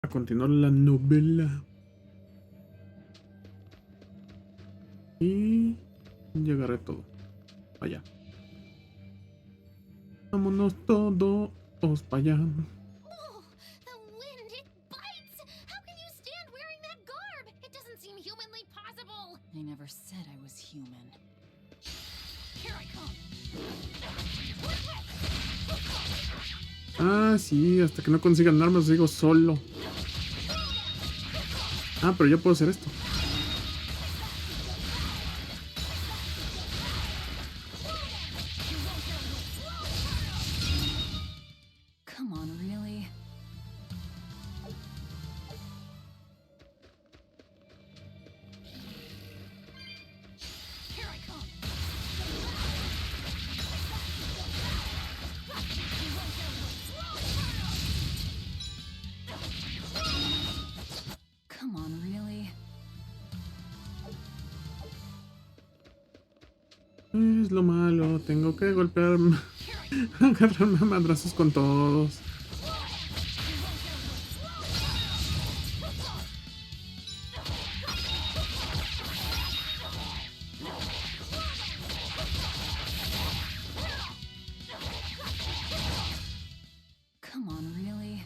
A continuar la novela. Y ya agarré todo. Vaya. Vámonos todos para allá. Oh, the wind, it bites! How can you stand wearing that garb? It doesn't seem humanly possible. I never said I was human. Here I come. Ah, sí, hasta que no consigan armas sigo solo. Ah, pero yo puedo hacer esto. Come on, really? Here I come. Come on, really? Es lo malo, tengo que golpearme. Agarrarme a madrazos con todos. Come on, really?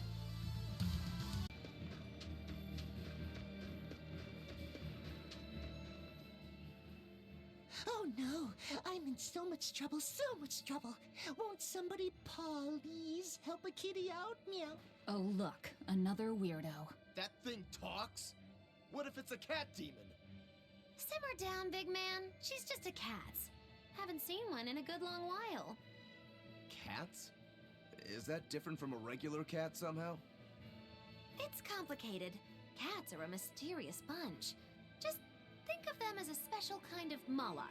Oh no, I'm in so much trouble, so much trouble. Won't somebody please help a kitty out? Meow. Oh, look, another weirdo. That thing talks? What if it's a cat demon? Simmer down, big man. She's just a cat. Haven't seen one in a good long while. Cats? Is that different from a regular cat somehow? It's complicated. Cats are a mysterious bunch. Just think of them as a special kind of Moloch.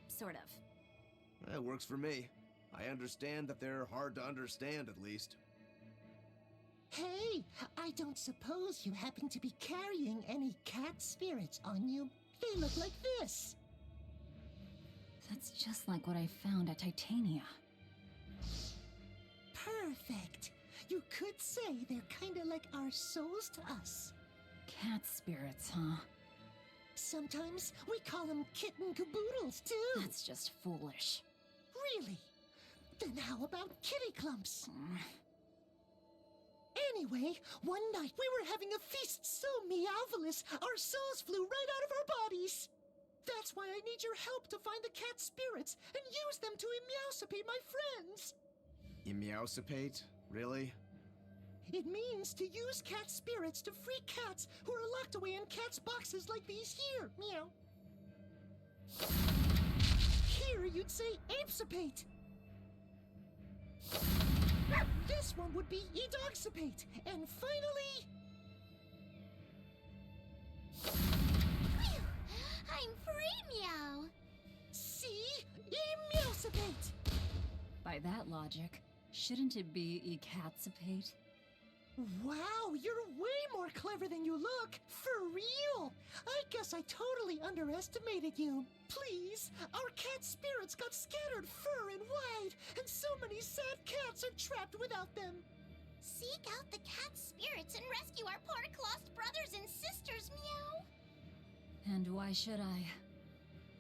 Sort of. That works for me. I understand that they're hard to understand, at least. Hey, I don't suppose you happen to be carrying any cat spirits on you? They look like this. That's just like what I found at Titania. Perfect. You could say they're kinda like our souls to us. Cat spirits, huh? Sometimes we call them kitten caboodles, too. That's just foolish. Really? Then how about kitty clumps? Mm. Anyway, one night we were having a feast so meowvelous, our souls flew right out of our bodies. That's why I need your help to find the cat spirits and use them to meowsipate my friends. Meowsipate? Really? It means to use cat spirits to free cats who are locked away in cats' boxes like these here. Meow. Here you'd say apesipate. This one would be edogsipate. And finally... Phew! I'm free, meow. see? Emeowsipate. By that logic, shouldn't it be ecatsipate? Wow, you're way more clever than you look. For real. I guess I totally underestimated you. Please, our cat spirits got scattered far and wide, and so many sad cats are trapped without them. Seek out the cat spirits and rescue our poor lost brothers and sisters, meow. And why should I?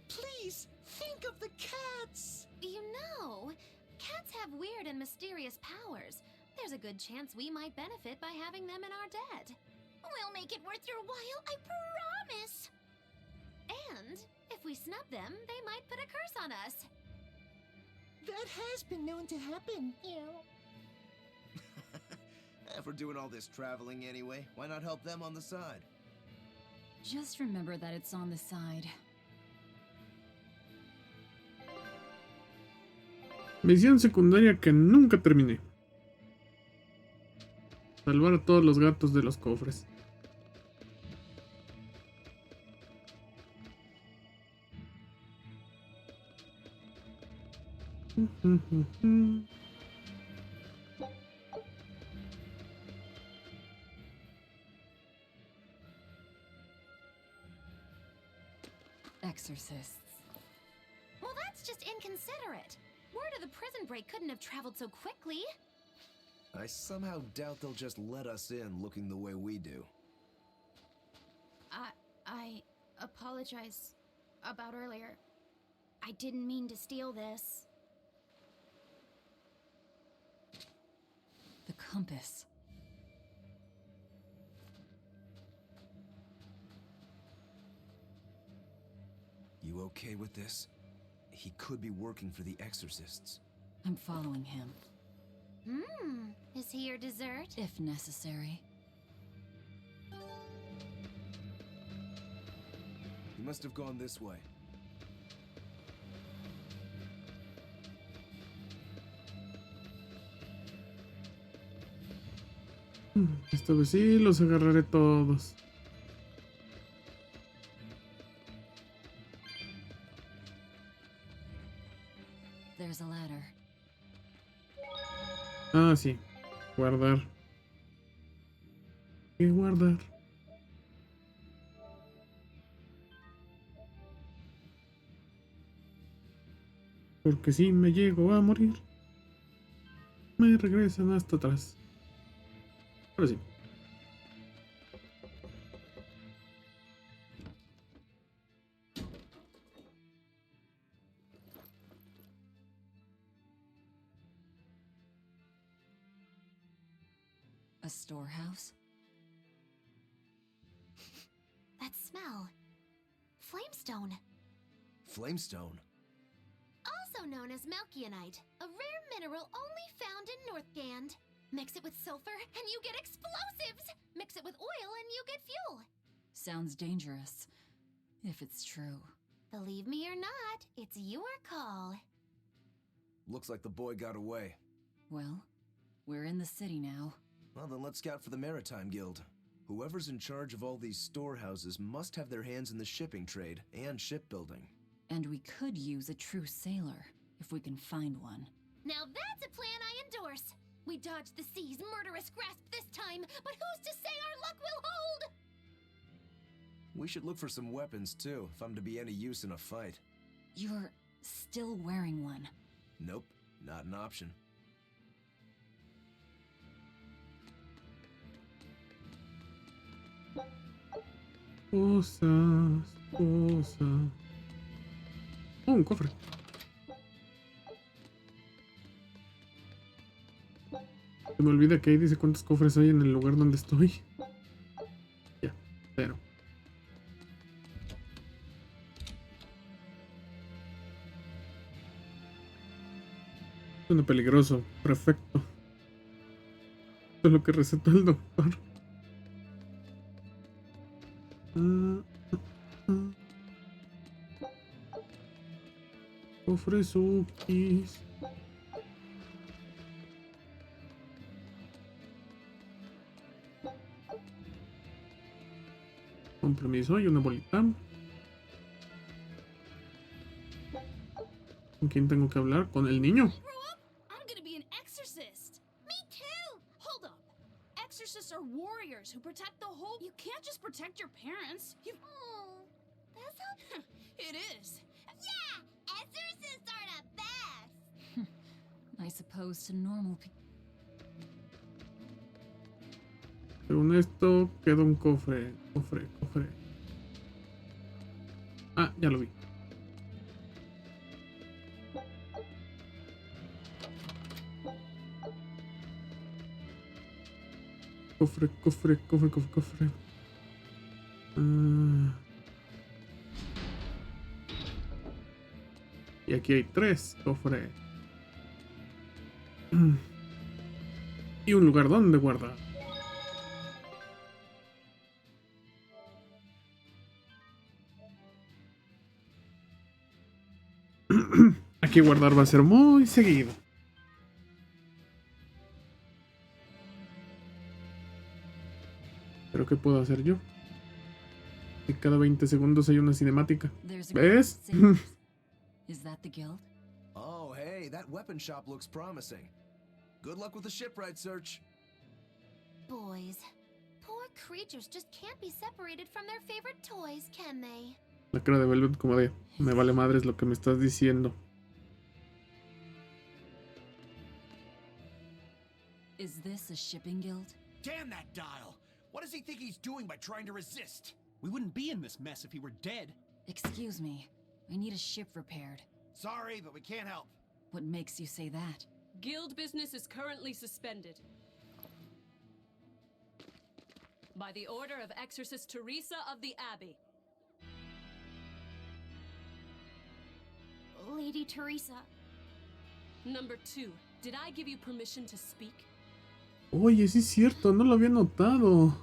Please, think of the cats. You know, cats have weird and mysterious powers. There's a good chance we might benefit by having them in our debt. We'll make it worth your while, I promise! And if we snub them, they might put a curse on us. That has been known to happen. Meow. If we're doing all this traveling anyway, why not help them on the side? Just remember that it's on the side. Misión secundaria que nunca terminé. Salvar a todos los gatos de los cofres. Exorcists. Well, that's just inconsiderate. Word of the prison break couldn't have traveled so quickly. I somehow doubt they'll just let us in looking the way we do. I apologize about earlier. I didn't mean to steal this. The compass. You okay with this? He could be working for the exorcists. I'm following him, Is he your dessert? if necessary. He must have gone this way. Esta vez sí los agarraré todos. There's a ladder. Ah, sí. Guardar. ¿Qué guardar? Porque si me llego a morir, me regresan hasta atrás. Ahora sí. A storehouse? That smell. Flamestone. Flamestone? Also known as Malkionite, a rare mineral only found in Northgand. Mix it with sulfur and you get explosives! Mix it with oil and you get fuel! Sounds dangerous, if it's true. Believe me or not, it's your call. Looks like the boy got away. Well, we're in the city now. Well, then let's scout for the Maritime Guild. Whoever's in charge of all these storehouses must have their hands in the shipping trade and shipbuilding. And we could use a true sailor, if we can find one. Now that's a plan I endorse! We dodged the sea's murderous grasp this time, but who's to say our luck will hold? We should look for some weapons, too, if I'm to be any use in a fight. You're still wearing one. Nope, not an option. Cosas, cosas. Oh, un cofre. Se me olvida que ahí dice cuántos cofres hay en el lugar donde estoy. Ya, 0. Suena peligroso. Perfecto. Esto es lo que recetó el doctor. Cofresukis. Con permiso, y una bolita. ¿Con quién tengo que hablar? ¿Con el niño? I'm gonna be an exorcist. Me too! Hold up. Exorcists are warriors who protect the whole. You can't just protect your parents. You. Oh, that's how... It is. Yeah! Exorcists are the best! I suppose to normal people. Según esto, queda un cofre. Cofre. Ah, ya lo vi. Cofre. Y aquí hay 3 cofres. Y un lugar donde guardar. Aquí guardar va a ser muy seguido. ¿Pero qué puedo hacer yo? Que cada 20 segundos hay una cinemática. There's a ¿Ves? sailors. Is that the guild? Oh, hey, that weapon shop looks promising. Good luck with the shipwright search. Boys. Poor creatures just can't be separated from their favorite toys, can they? La cara de Velvet como de... Me vale madres lo que me estás diciendo. Is Is this a shipping guild? Damn that dial! What does he think he's doing by trying to resist? We wouldn't be in this mess if he were dead. Excuse me. I need a ship repaired. Sorry, but we can't help. What makes you say that? Guild business is currently suspended. By the order of Exorcist Teresa of the Abbey. Lady Teresa. Number 2, did I give you permission to speak? Oye, sí es cierto, no lo había notado.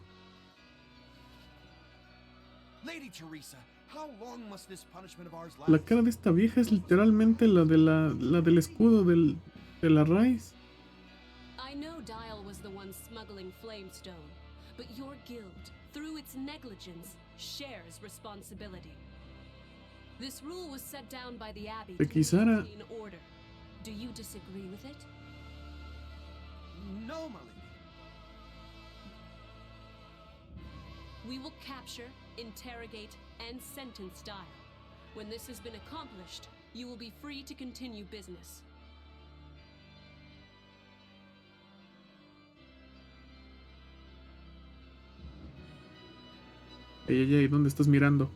Lady Teresa, how long must this punishment of ours last? La cara de esta vieja es literalmente la de la del escudo de la raíz. I know Dial was the one smuggling Flamestone, but your guild, through its negligence, shares responsibility. This rule was set down by the Abbey to maintain order. Do you disagree with it? No, my lady. We will capture, interrogate, and sentence Dial. When this has been accomplished, you will be free to continue business. Ey, ¿dónde estás mirando?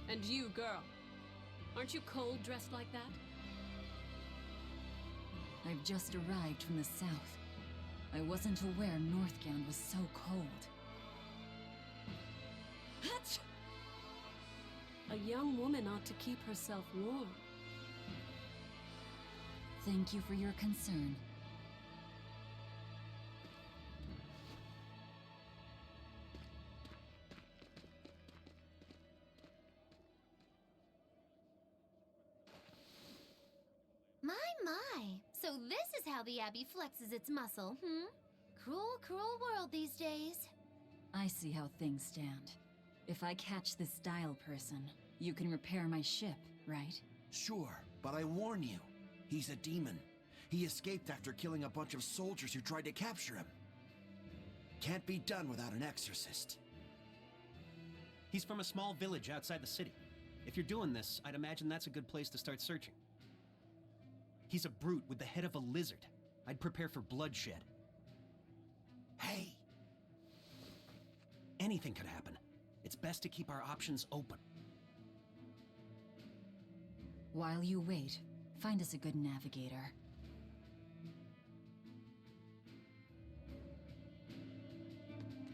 And you, girl, aren't you cold dressed like that? I've just arrived from the south. I wasn't aware Northgand was so cold. A young woman ought to keep herself warm. Thank you for your concern. My. So this is how the Abbey flexes its muscle, Cruel, cruel world these days. I see how things stand. If I catch this Dial person, you can repair my ship, right? Sure, but I warn you, he's a demon. He escaped after killing a bunch of soldiers who tried to capture him. Can't be done without an exorcist. He's from a small village outside the city. If you're doing this, I'd imagine that's a good place to start searching. He's a brute with the head of a lizard. I'd prepare for bloodshed. Hey! Anything could happen. It's best to keep our options open. While you wait, find us a good navigator.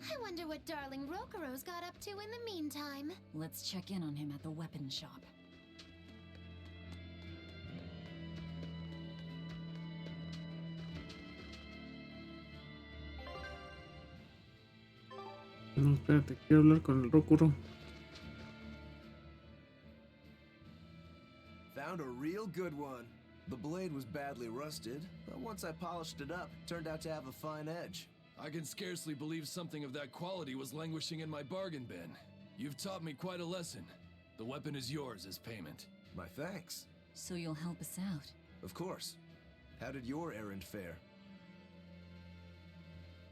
I wonder what darling Rokuro's got up to in the meantime. Let's check in on him at the weapon shop. No, espérate, quiero hablar con el Rokuro. Found a real good one. The blade was badly rusted, but once I polished it up, it turned out to have a fine edge. I can scarcely believe something of that quality was languishing in my bargain bin. You've taught me quite a lesson. The weapon is yours as payment. My thanks. So you'll help us out? Of course. How did your errand fare?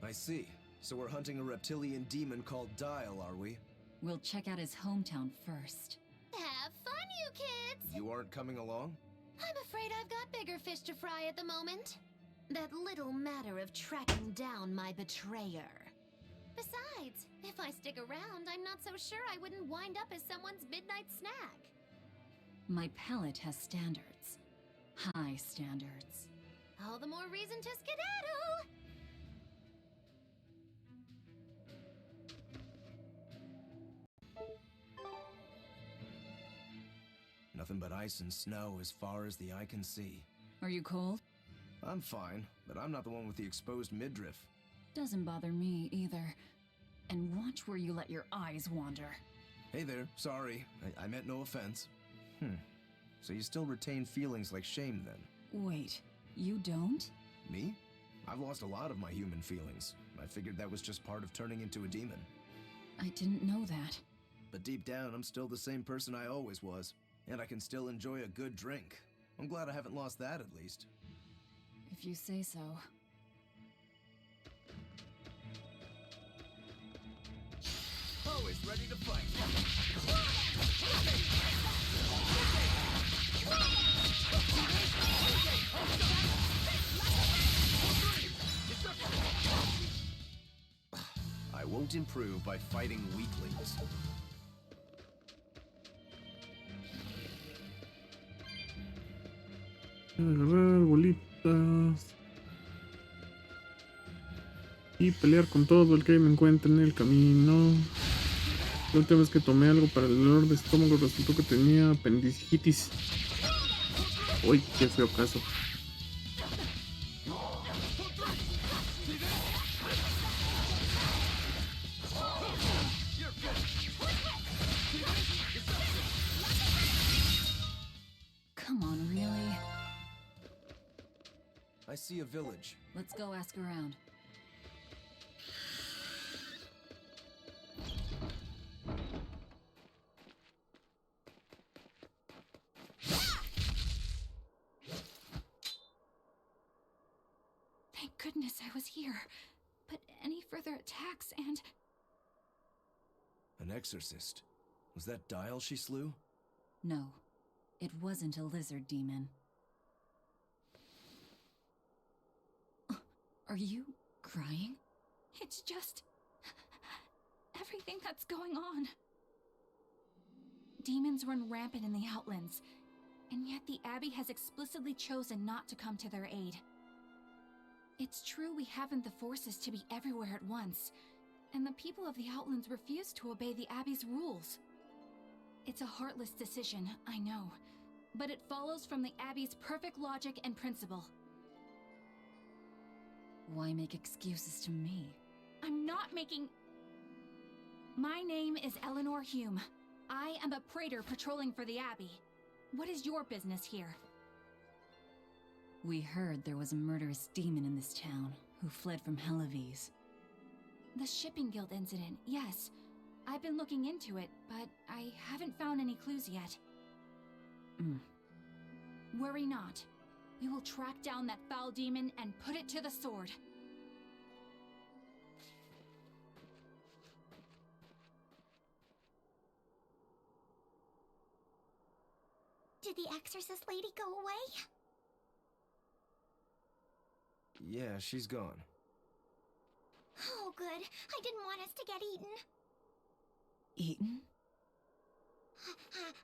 I see. So we're hunting a reptilian demon called Dial, are we? We'll check out his hometown first. Have fun, you kids! You aren't coming along? I'm afraid I've got bigger fish to fry at the moment. That little matter of tracking down my betrayer. Besides, if I stick around, I'm not so sure I wouldn't wind up as someone's midnight snack. My palate has standards. High standards. All the more reason to skedaddle! Nothing but ice and snow as far as the eye can see. Are you cold? I'm fine, but I'm not the one with the exposed midriff. Doesn't bother me either. And watch where you let your eyes wander. Hey there, sorry. I meant no offense. So you still retain feelings like shame then? Wait, you don't? Me? I've lost a lot of my human feelings. I figured that was just part of turning into a demon. I didn't know that. But deep down, I'm still the same person I always was. And I can still enjoy a good drink. I'm glad I haven't lost that, at least. If you say so. Always ready to fight. won't improve by fighting weaklings. Agarrar bolitas. Y pelear con todo el que me encuentre en el camino. La última vez que tomé algo para el dolor de estómago resultó que tenía apendicitis. Uy, qué feo caso. Come on, really? I see a village. Let's go ask around. Thank goodness I was here. But any further attacks and... An exorcist. Was that Dial she slew? No, it wasn't a lizard demon. Are you crying? It's just... everything that's going on. Demons run rampant in the Outlands, and yet the Abbey has explicitly chosen not to come to their aid. It's true we haven't the forces to be everywhere at once, and the people of the Outlands refuse to obey the Abbey's rules. It's a heartless decision, I know, but it follows from the Abbey's perfect logic and principle. Why make excuses to me? I'm not making... My name is Eleanor Hume. I am a praetor patrolling for the Abbey. What is your business here? We heard there was a murderous demon in this town who fled from Helavis. The Shipping Guild incident, yes. I've been looking into it, but I haven't found any clues yet. Worry not. We will track down that foul demon and put it to the sword. Did the exorcist lady go away? Yeah, she's gone. Oh, good. I didn't want us to get eaten. Eaten?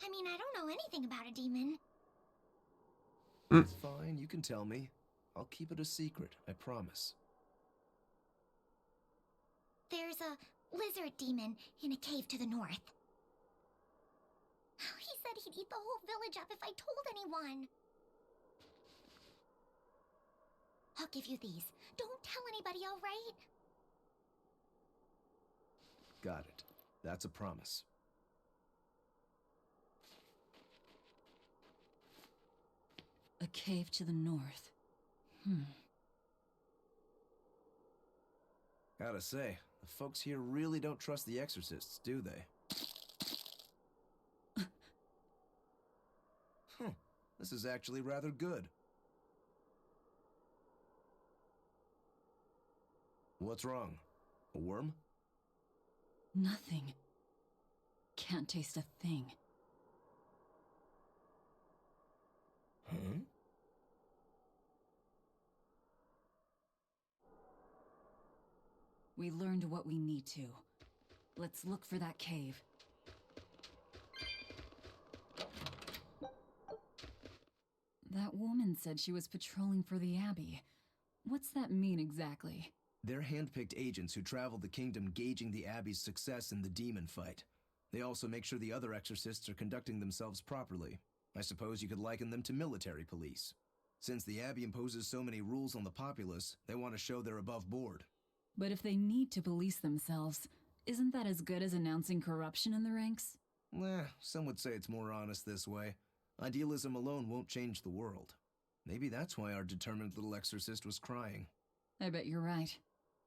I mean, I don't know anything about a demon. It's fine, you can tell me. I'll keep it a secret, I promise. There's a lizard demon in a cave to the north. He said he'd eat the whole village up if I told anyone. I'll give you these. Don't tell anybody, all right? Got it. That's a promise. A cave to the north. Gotta say, the folks here really don't trust the exorcists, do they? This is actually rather good. What's wrong? A worm? Nothing. Can't taste a thing. Huh? We learned what we need to. Let's look for that cave. That woman said she was patrolling for the Abbey. What's that mean exactly? They're handpicked agents who travel the kingdom gauging the Abbey's success in the demon fight. They also make sure the other exorcists are conducting themselves properly. I suppose you could liken them to military police. Since the Abbey imposes so many rules on the populace, they want to show they're above board. But if they need to police themselves, isn't that as good as announcing corruption in the ranks? Some would say it's more honest this way. Idealism alone won't change the world. Maybe that's why our determined little exorcist was crying. I bet you're right.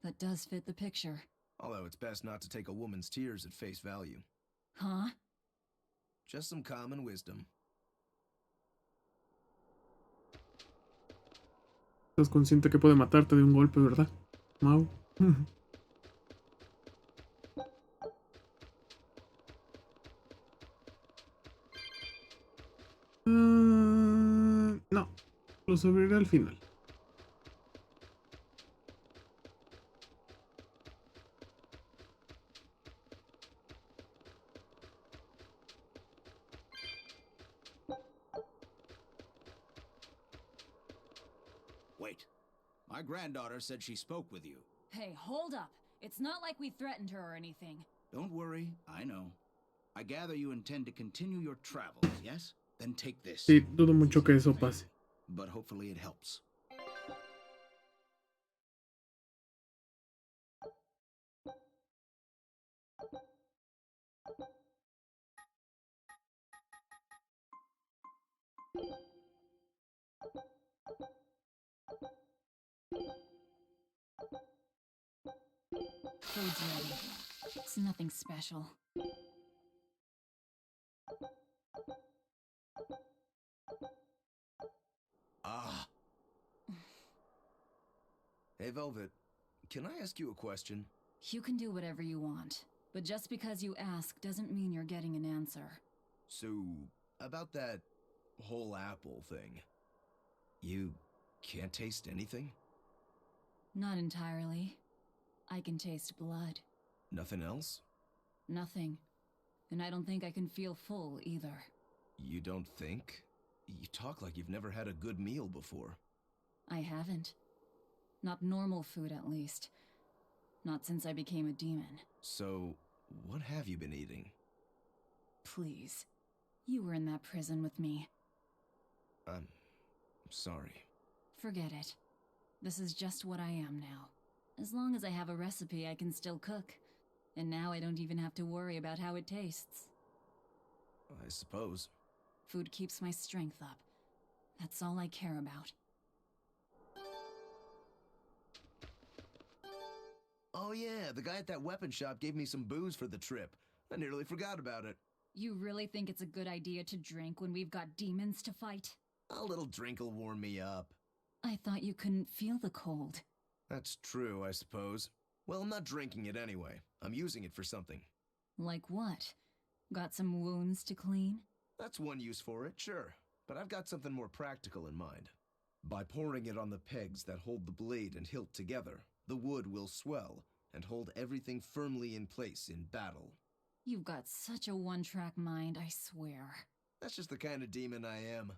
That does fit the picture. Although it's best not to take a woman's tears at face value. Huh? Just some common wisdom. Estás consciente que puede matarte de un golpe, ¿verdad, Mau? No, los abriré al final. My granddaughter said she spoke with you. Hey, hold up. It's not like we threatened her or anything. Don't worry, I know. I gather you intend to continue your travels, yes? Then take this. Sí, dudo mucho que eso pase. But hopefully it helps. Food's ready. It's nothing special. Ah. Hey, Velvet. Can I ask you a question? You can do whatever you want, but just because you ask doesn't mean you're getting an answer. So, about that whole apple thing. You can't taste anything? Not entirely. I can taste blood. Nothing else? Nothing. And I don't think I can feel full either. You don't think? You talk like you've never had a good meal before. I haven't. Not normal food, at least. Not since I became a demon. So, what have you been eating? Please. You were in that prison with me. I'm sorry. Forget it. This is just what I am now. As long as I have a recipe, I can still cook. And now I don't even have to worry about how it tastes. I suppose. Food keeps my strength up. That's all I care about. Oh yeah, the guy at that weapon shop gave me some booze for the trip. I nearly forgot about it. You really think it's a good idea to drink when we've got demons to fight? A little drink'll warm me up. I thought you couldn't feel the cold. That's true, I suppose. Well, I'm not drinking it anyway. I'm using it for something. Like what? Got some wounds to clean? That's one use for it, sure. But I've got something more practical in mind. By pouring it on the pegs that hold the blade and hilt together, the wood will swell and hold everything firmly in place in battle. You've got such a one-track mind, I swear. That's just the kind of demon I am.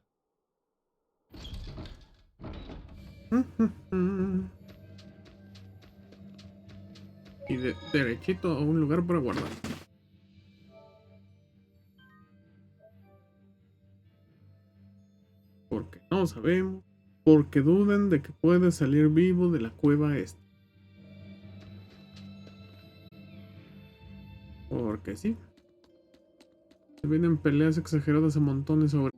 Y derechito a un lugar para guardar. Porque no sabemos. Porque duden de que puede salir vivo de la cueva esta. Porque sí. Se vienen peleas exageradas a montones sobre.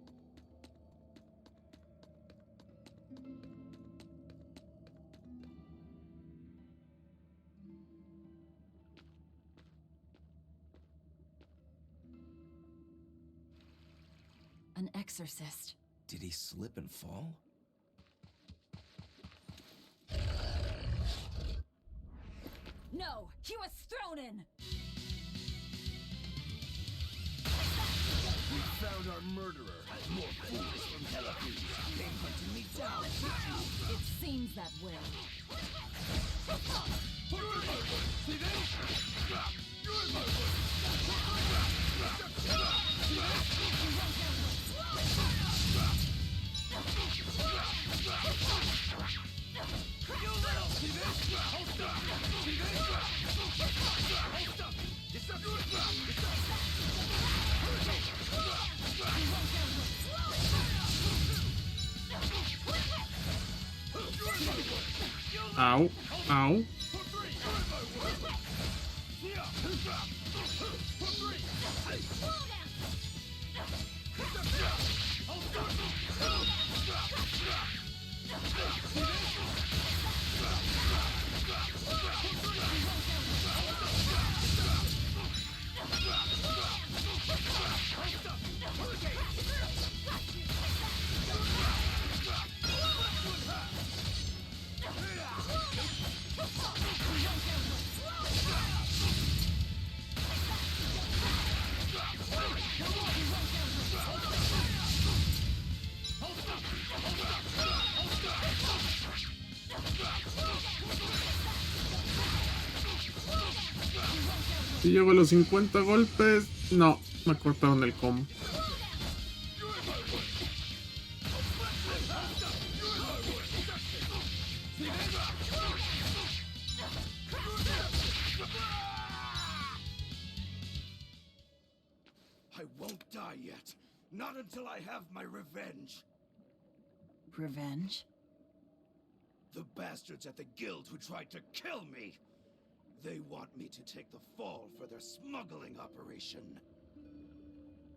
An exorcist. Did he slip and fall? No! He was thrown in! We found our murderer. More fools from Telephone came hunting me down. It seems that way. See Au, au. Si llego a los 50 golpes, no, me cortaron el combo. I won't die yet. Not until I have my revenge. Revenge? The bastards at the guild who tried to kill me. They want me to take the fall for their smuggling operation.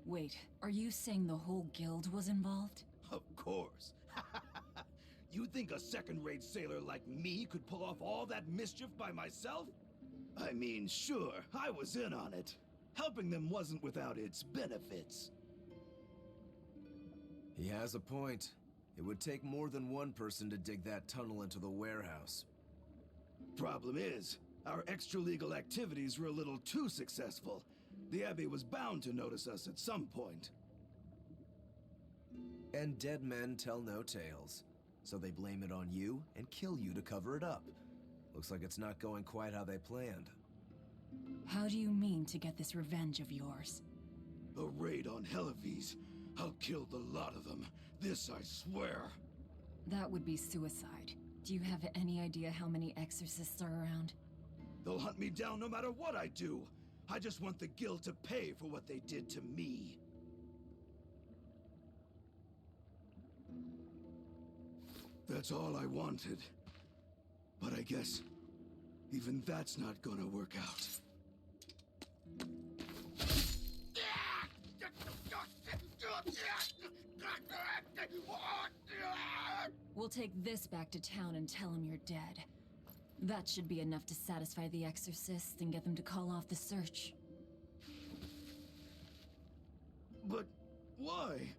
Wait, are you saying the whole guild was involved? Of course. You think a second-rate sailor like me could pull off all that mischief by myself? I mean, sure, I was in on it. Helping them wasn't without its benefits. He has a point. It would take more than one person to dig that tunnel into the warehouse. Problem is, our extra-legal activities were a little too successful. The Abbey was bound to notice us at some point. And dead men tell no tales. So they blame it on you and kill you to cover it up. Looks like it's not going quite how they planned. How do you mean to get this revenge of yours? A raid on Helives. I'll kill the lot of them. This I swear. That would be suicide. Do you have any idea how many exorcists are around? They'll hunt me down no matter what I do. I just want the guild to pay for what they did to me. That's all I wanted. But I guess even that's not gonna work out. We'll take this back to town and tell him you're dead. That should be enough to satisfy the exorcists and get them to call off the search. But why?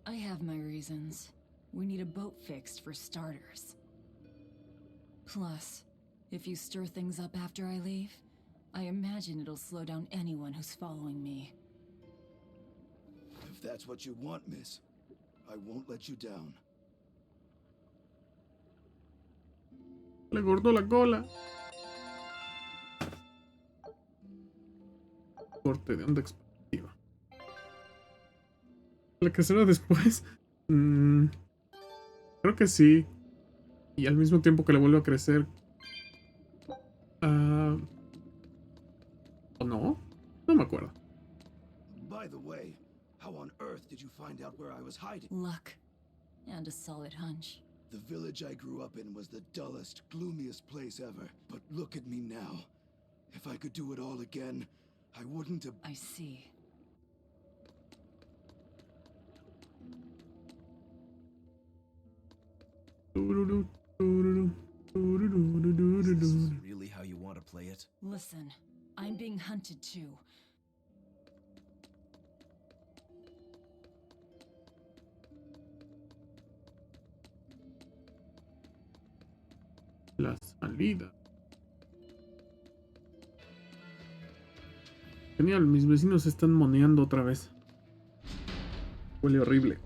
I have my reasons. We need a boat fixed for starters. Plus, if you stir things up after I leave, I imagine it'll slow down anyone who's following me. If that's what you want, miss, I won't let you down. Le cortó la cola. Corte de onda expansiva. La que será después. Creo que sí. Y al mismo tiempo que le vuelve a crecer. ¿O no? No me acuerdo. By the way, how on earth did you find out where I was hiding? Luck. And a solid hunch. The village I grew up in was the dullest, gloomiest place ever. But look at me now. If I could do it all again, I wouldn't have... I see. Is this really how you want to play it? Listen, I'm being hunted too. La salida. Genial, mis vecinos se están moneando otra vez. Huele horrible.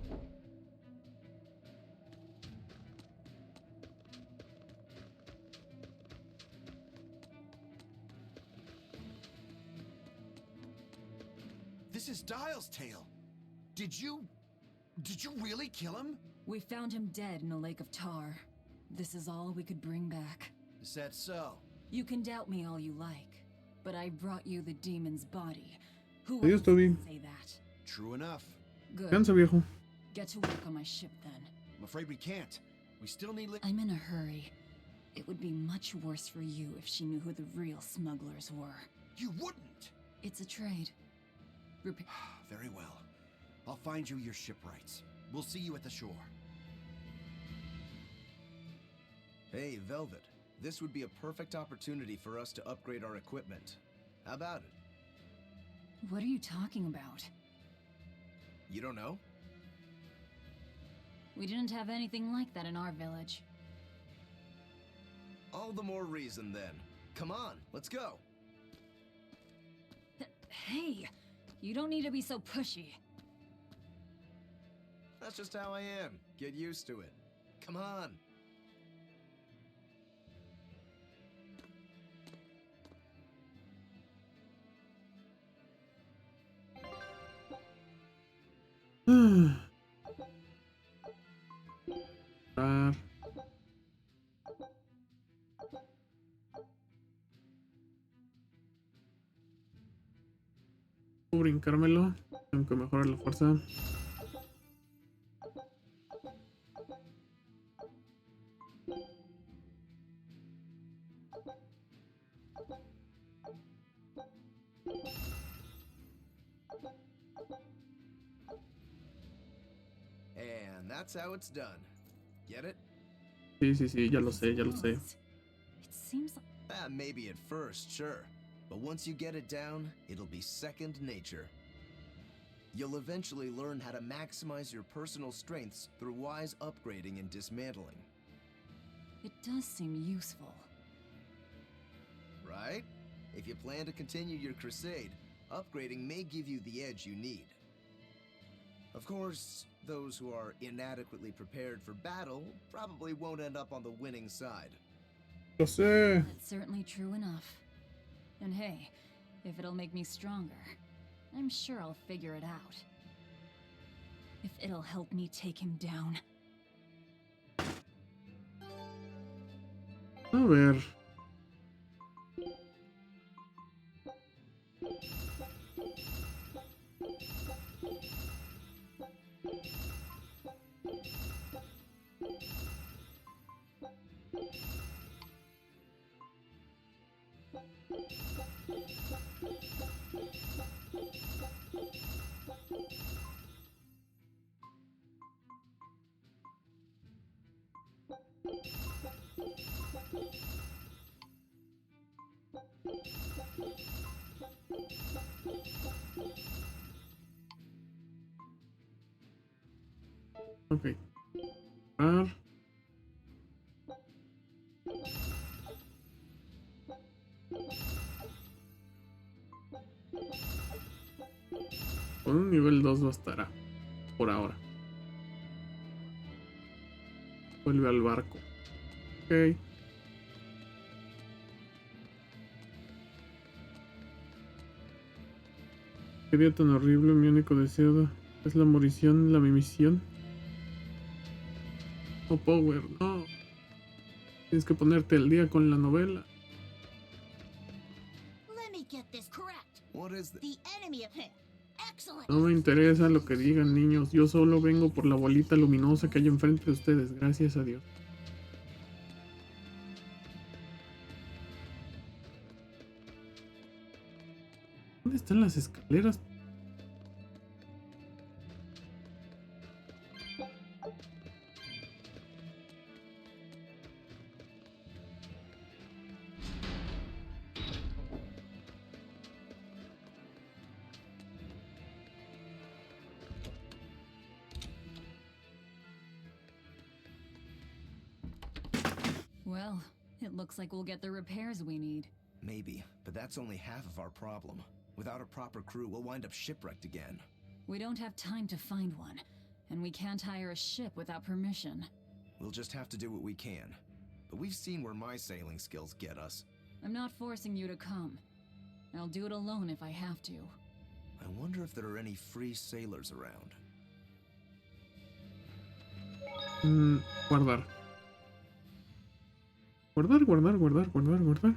This is Dial's tale. Did you really kill him? We found him dead in a lake of tar. This is all we could bring back. Is that so? You can doubt me all you like, but I brought you the demon's body. Who Adiós, else Toby. can say that? True enough. Good. Cansa, viejo. Get to work on my ship then. I'm afraid we can't. We still need... I'm in a hurry. It would be much worse for you if she knew who the real smugglers were. You wouldn't! It's a trade. Very well. I'll find you your shipwrights. We'll see you at the shore. Hey, Velvet. This would be a perfect opportunity for us to upgrade our equipment. How about it? What are you talking about? You don't know? We didn't have anything like that in our village. All the more reason then. Come on, let's go. Hey, you don't need to be so pushy. That's just how I am. Get used to it. Come on. brincármelo. Tengo que mejorar la fuerza. And that's how it's done. Get it? Sí, ya lo sé, ya lo sé. It seems like... Maybe at first, sure. But once you get it down, it'll be second nature. You'll eventually learn how to maximize your personal strengths through wise upgrading and dismantling. It does seem useful. Right? If you plan to continue your crusade, upgrading may give you the edge you need. Of course, those who are inadequately prepared for battle probably won't end up on the winning side. Lo sé. That's certainly true enough. And hey, if it'll make me stronger, I'm sure I'll figure it out. If it'll help me take him down. A ver. Ok. Con un nivel 2 bastará. Por ahora. Vuelve al barco. Ok. Qué día tan horrible. Mi único deseo es la morición, la misión. Oh, Power, no. Tienes que ponerte al día con la novela. Let me get this correct. What is this? The enemy of him. Excellent. No me interesa lo que digan, niños. Yo solo vengo por la bolita luminosa que hay enfrente de ustedes. Gracias a Dios. ¿Dónde están las escaleras? Well, it looks like we'll get the repairs we need. Maybe, but that's only half of our problem. Without a proper crew, we'll wind up shipwrecked again. We don't have time to find one, and we can't hire a ship without permission. We'll just have to do what we can. But we've seen where my sailing skills get us. I'm not forcing you to come. I'll do it alone if I have to. I wonder if there are any free sailors around. Guardar. Guardar.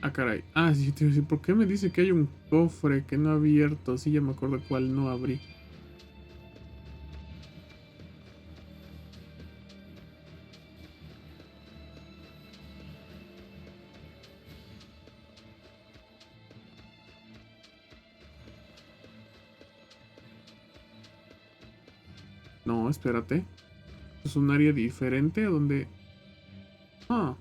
Ah, caray. Ah, sí, te iba a decir, ¿por qué me dice que hay un cofre que no ha abierto? Sí, ya me acuerdo cuál no abrí. No, espérate. Es un área diferente donde... Ah.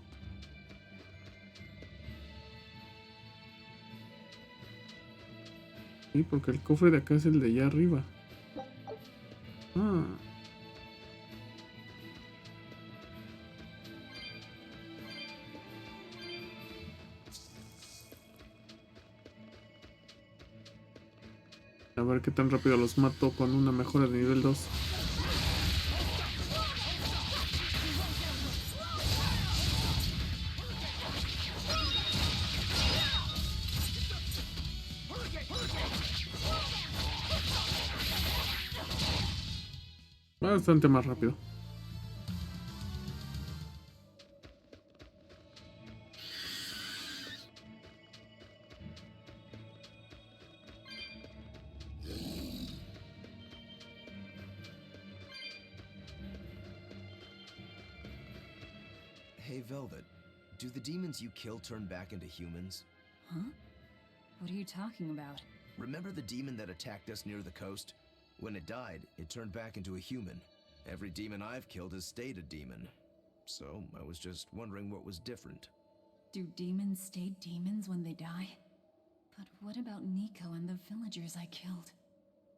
Sí, porque el cofre de acá es el de allá arriba. Ah. A ver qué tan rápido los mato con una mejora de nivel 2. Bastante más rápido. Hey, Velvet. Do the demons you kill turn back into humans? Huh? What are you talking about? Remember the demon that attacked us near the coast? When it died, it turned back into a human. Every demon I've killed has stayed a demon. So, I was just wondering what was different. Do demons stay demons when they die? But what about Nico and the villagers I killed?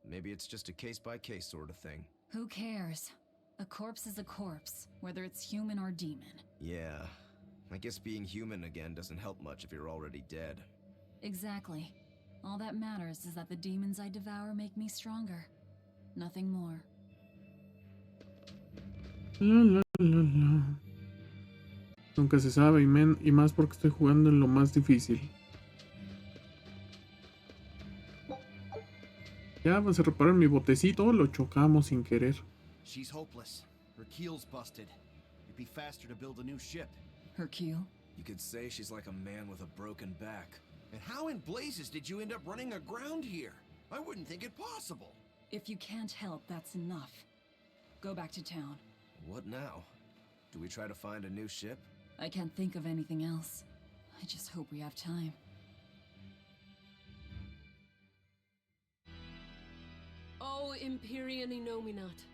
Maybe it's just a case-by-case sort of thing. Who cares? A corpse is a corpse, whether it's human or demon. Yeah. I guess being human again doesn't help much if you're already dead. Exactly. All that matters is that the demons I devour make me stronger. Nothing more. La, la, la, la. Nunca se sabe, y más porque estoy jugando en lo más difícil. Ya vas a reparar mi botecito, lo chocamos sin querer. She's hopeless. Her keel's busted. It'd be faster to build a new ship. Her keel? You could say she's like a man with a broken back. And how in blazes did you end up running aground here? I wouldn't think it possible. If you can't help, that's enough. Go back to town. What now? Do we try to find a new ship? I can't think of anything else. I just hope we have time. O Empyrean Inominat,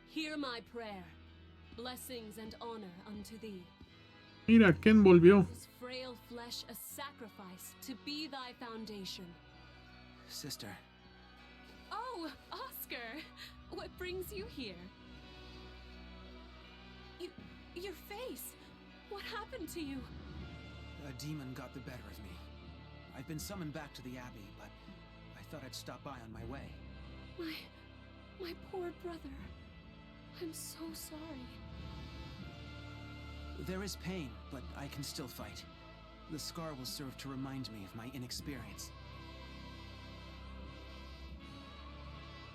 hear my prayer. Blessings and honor unto thee. Mira, Ken volvió. Is frail flesh a sacrifice to be thy foundation? Sister. Oh, Oscar! What brings you here? Your face! What happened to you? A demon got the better of me. I've been summoned back to the Abbey, but I thought I'd stop by on my way. My poor brother. I'm so sorry. There is pain, but I can still fight. The scar will serve to remind me of my inexperience.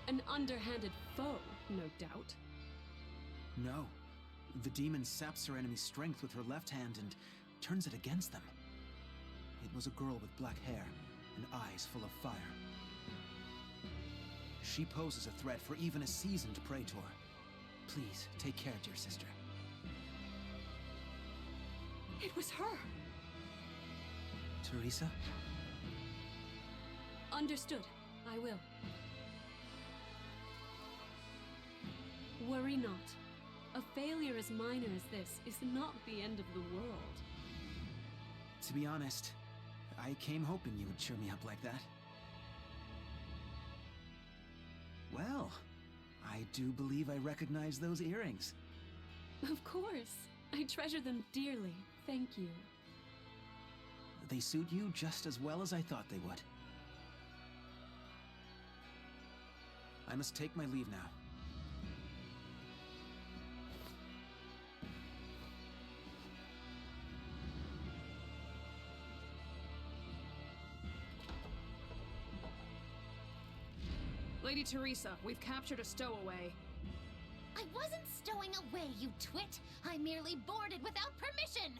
An underhanded foe, no doubt. No. The demon saps her enemy's strength with her left hand and turns it against them. It was a girl with black hair and eyes full of fire. She poses a threat for even a seasoned praetor. Please, take care, dear sister. It was her! Teresa? Understood. I will. Worry not. A failure as minor as this is not the end of the world. To be honest, I came hoping you would cheer me up like that. Well, I do believe I recognize those earrings. Of course. I treasure them dearly. Thank you. They suit you just as well as I thought they would. I must take my leave now. Lady Teresa, we've captured a stowaway. I wasn't stowing away, you twit. I merely boarded without permission.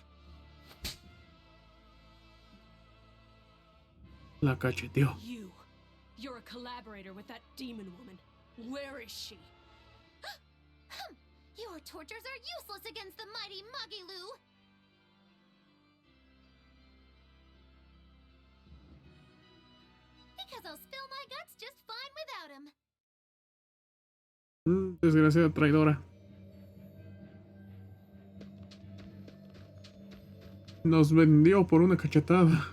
La cacheteó. You're a collaborator with that demon woman. Where is she? Your tortures are useless against the mighty Magilu. Because I'll spill my guts just fine without him. Desgraciada traidora. Nos vendió por una cachetada.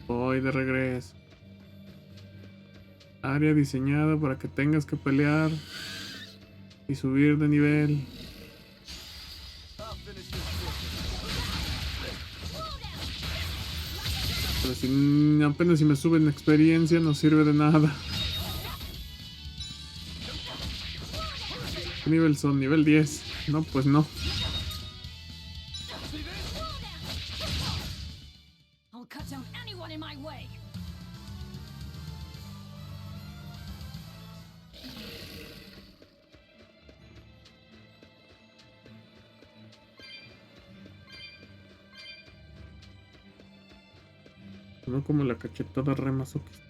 Voy de regreso. Área diseñada para que tengas que pelear y subir de nivel. Pero si apenas si me suben experiencia no sirve de nada. ¿Qué nivel son? Nivel 10. No, pues no. I'll cut down anyone in my way. No como la cachetada re masoquista.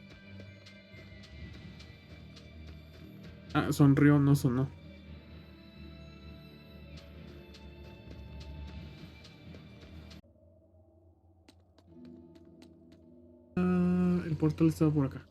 Ah, sonrió, no sonó. Ah, el portal estaba por acá.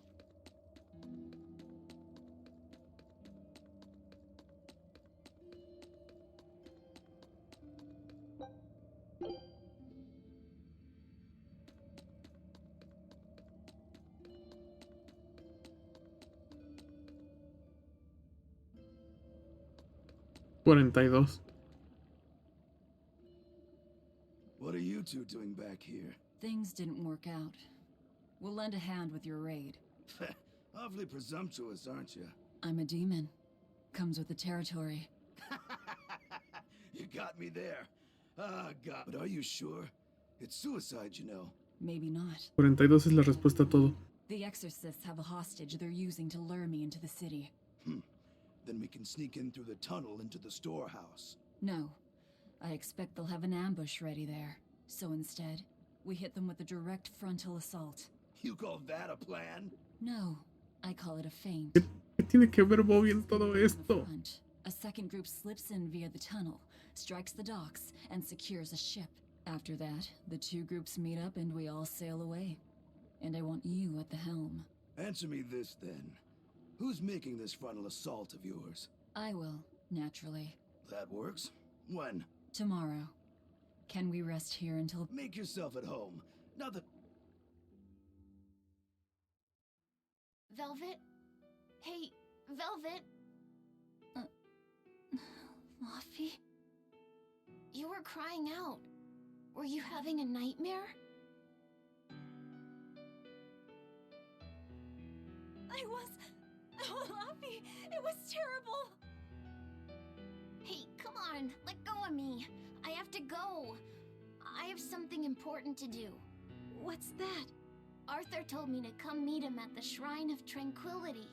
$42. What are you two doing back here? Things didn't work out. We'll lend a hand with your raid. Awfully presumptuous, aren't you? I'm a demon. Comes with the territory. You got me there. Ah, God. But are you sure? It's suicide, you know. Maybe not. 42 es la respuesta a todo. The exorcists have a hostage they're using to lure me into the city. Then we can sneak in through the tunnel into the storehouse. No. I expect they'll have an ambush ready there. So instead, we hit them with a direct frontal assault. You call that a plan? No. I call it a feint. ¿Qué tiene que ver Bobby en todo On the esto? front, a second group slips in via the tunnel, strikes the docks, and secures a ship. After that, the two groups meet up and we all sail away. And I want you at the helm. Answer me this, then. Who's making this frontal assault of yours? I will, naturally. That works. When? Tomorrow. Can we rest here until... Make yourself at home. Now that... Velvet? Hey, Velvet? Luffy? You were crying out. Were you having a nightmare? I was... Oh, Luffy, it was terrible. Hey, come on, let go of me. I have to go. I have something important to do. What's that? Arthur told me to come meet him at the Shrine of Tranquility.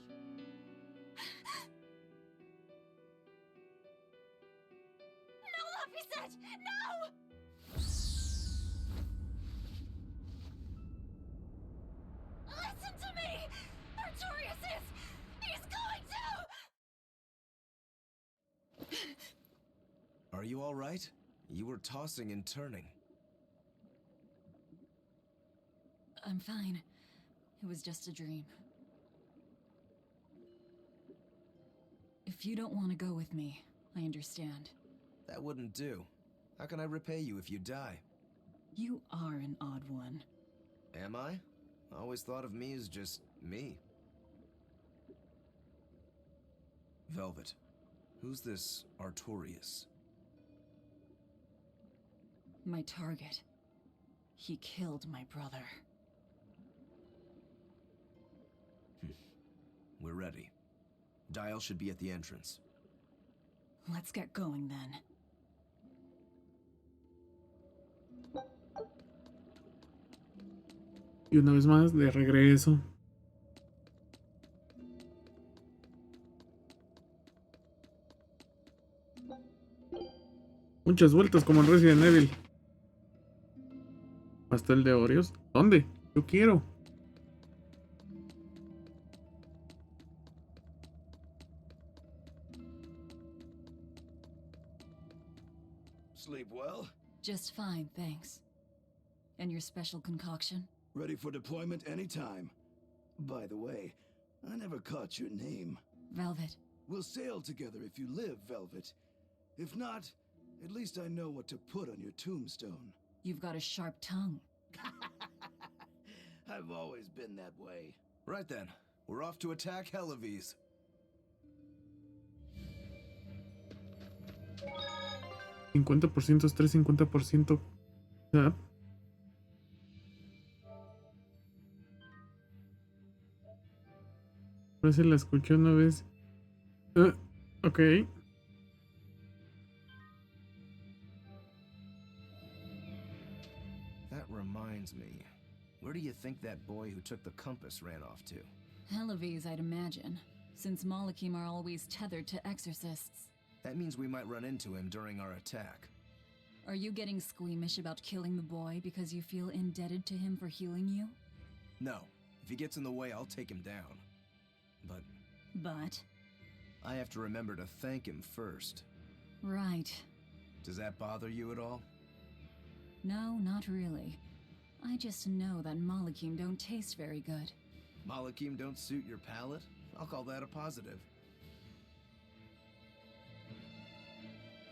No, Luffy said, no! Listen to me! Artorias is... He's going to... Are you all right? You were tossing and turning. I'm fine. It was just a dream. If you don't want to go with me, I understand. That wouldn't do. How can I repay you if you die? You are an odd one. Am I? I always thought of me as just me. Velvet, who's this Artorias? My target. He killed my brother. We're ready. Dial should be at the entrance. Let's get going then. Y una vez más, de regreso. Muchas vueltas como en Resident Evil. Pastel de Oreos. ¿Dónde? Yo quiero. Sleep well? Just fine, thanks. And your special concoction? Ready for deployment anytime. By the way, I never caught your name. Velvet. We'll sail together if you live, Velvet. If not, at least I know what to put on your tombstone. You've got a sharp tongue. I've always been that way. Right then, we're off to attack Helives. $50% estrés, 50%. ¿Verdad? A ver si la escuché una vez. Ok. Where do you think that boy who took the compass ran off to? Helavies, I'd imagine, since Malakim are always tethered to exorcists. That means we might run into him during our attack. Are you getting squeamish about killing the boy because you feel indebted to him for healing you? No. If he gets in the way, I'll take him down. But? I have to remember to thank him first. Right. Does that bother you at all? No, not really. I just know that Malakim don't taste very good. Malakim don't suit your palate? I'll call that a positive.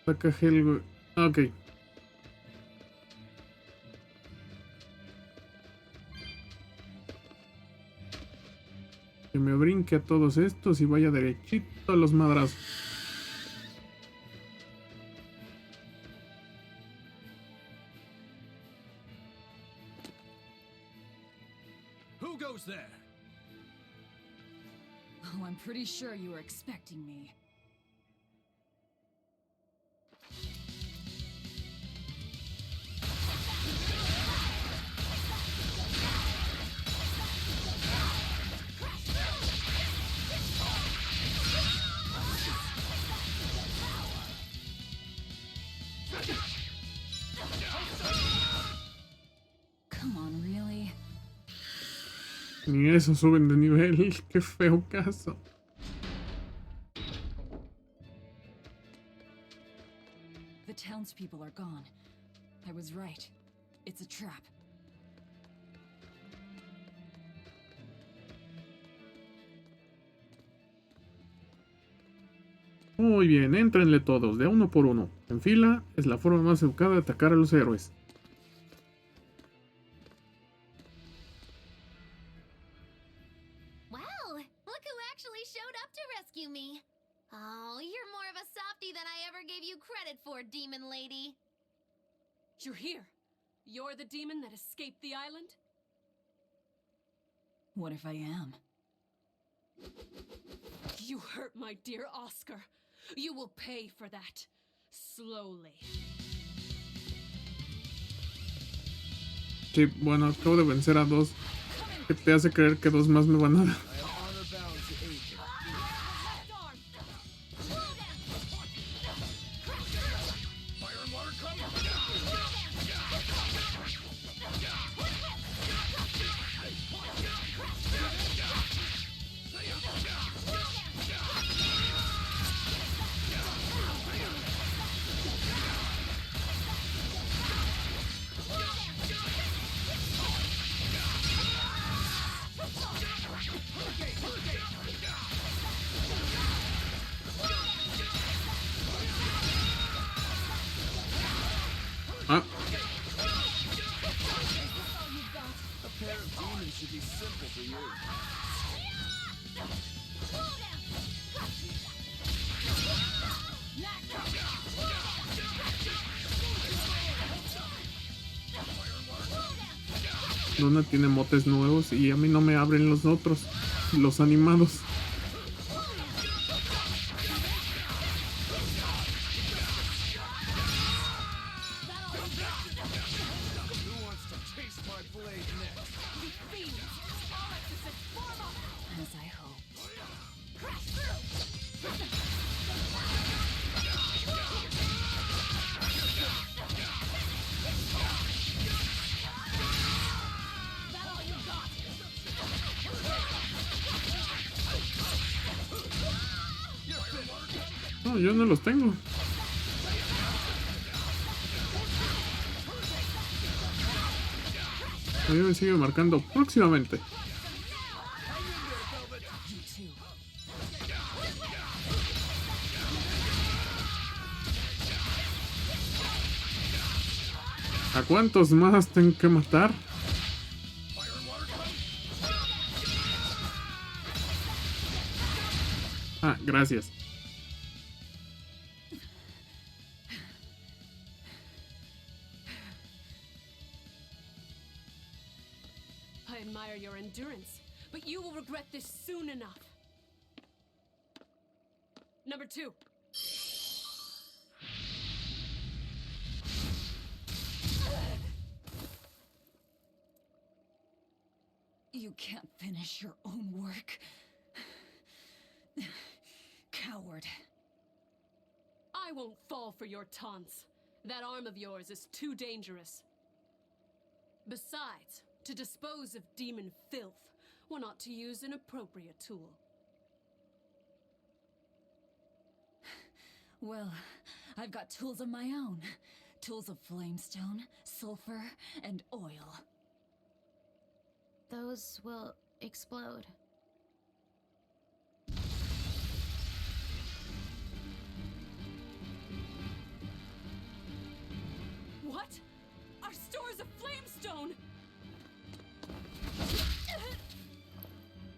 Saca Helgo. Ok. Que me brinque a todos estos y vaya derechito a los madrazos. Who goes there? Oh, I'm pretty sure you were expecting me. Come on, really? Ni eso suben de nivel. Qué feo caso. The townspeople are gone. I was right. It's a trap. Muy bien, éntrenle todos, de uno por uno. En fila es la forma más educada de atacar a los héroes. Well, look who actually showed up to rescue me. Oh, you're more of a softie than I ever gave you credit for, demon lady. You're here. You're the demon that escaped the island? What if I am? You hurt my dear Oscar. You will pay for that. Slowly. Sí, bueno, acabo de vencer a dos. ¿Qué te hace creer que dos más me van a dar? Ah. A pair of demons should be simple for you. Luna tiene motes nuevos y a mí no me abren los otros, los animados. As I hoped. No, yo no los tengo. A mí me sigue marcando próximamente. ¿A cuántos más tengo que matar? Ah, gracias. I admire your endurance, but you will regret this soon enough. Number 2. You can't finish your own work. Coward. I won't fall for your taunts. That arm of yours is too dangerous. Besides, to dispose of demon filth, one ought to use an appropriate tool. Well, I've got tools of my own. Tools of flamestone, sulfur, and oil. Those will explode. What? Our stores of flamestone!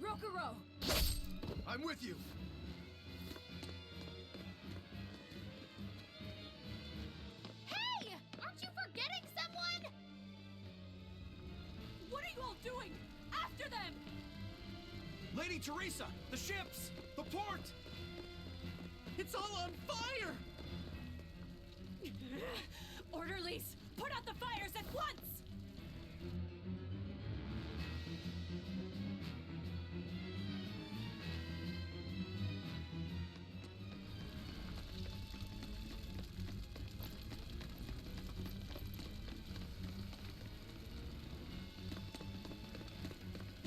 Rokuro! I'm with you. Hey! Aren't you forgetting someone? What are you all doing? After them! Lady Teresa! The ships! The port! It's all on fire! Orderlies, put out the fires at once!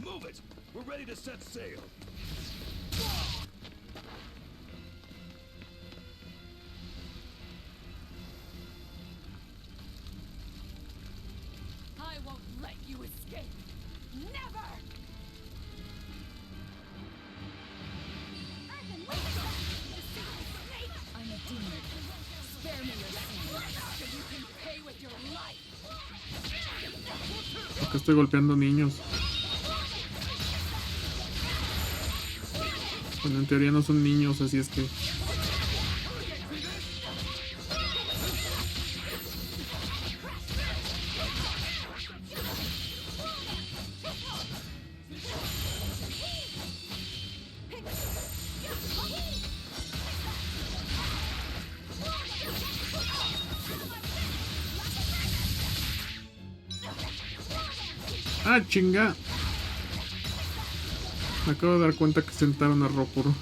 Move it! We're ready to set sail. I won't let you escape! Never! I'm a demon. Spare me your sin. So you can pay with your life! ¿Por qué estoy golpeando niños? Bueno, en teoría no son niños, así es que... ¡Ah, chinga! Me acabo de dar cuenta que sentaron a Rokuro.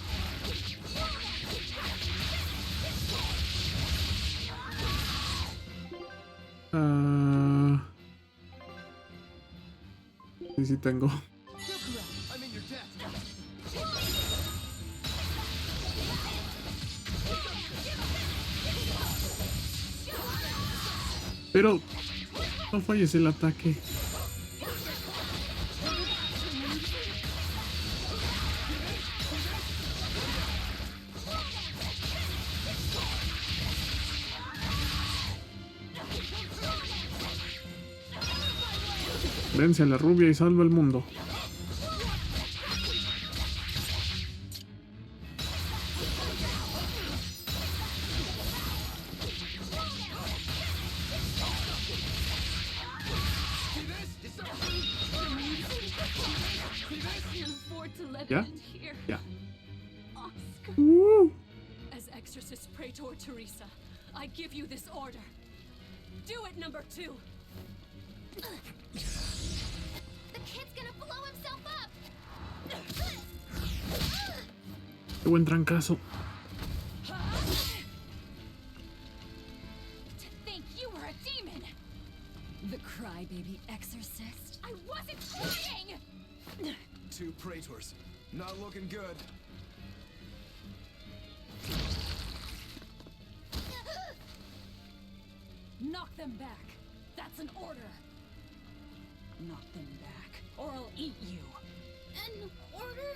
Sí tengo. Pero no falles el ataque. Vence a la rubia y salva el mundo. ¿Ya? Ya. As Exorcist Praetor Teresa, I give you this order. Do it, number 2. The kid's gonna blow himself up! Qué buen trancazo. To think you were a demon! The crybaby exorcist? I wasn't trying! 2 praetors. Not looking good. Knock them back. That's an order. Knock them back, or I'll eat you. An order?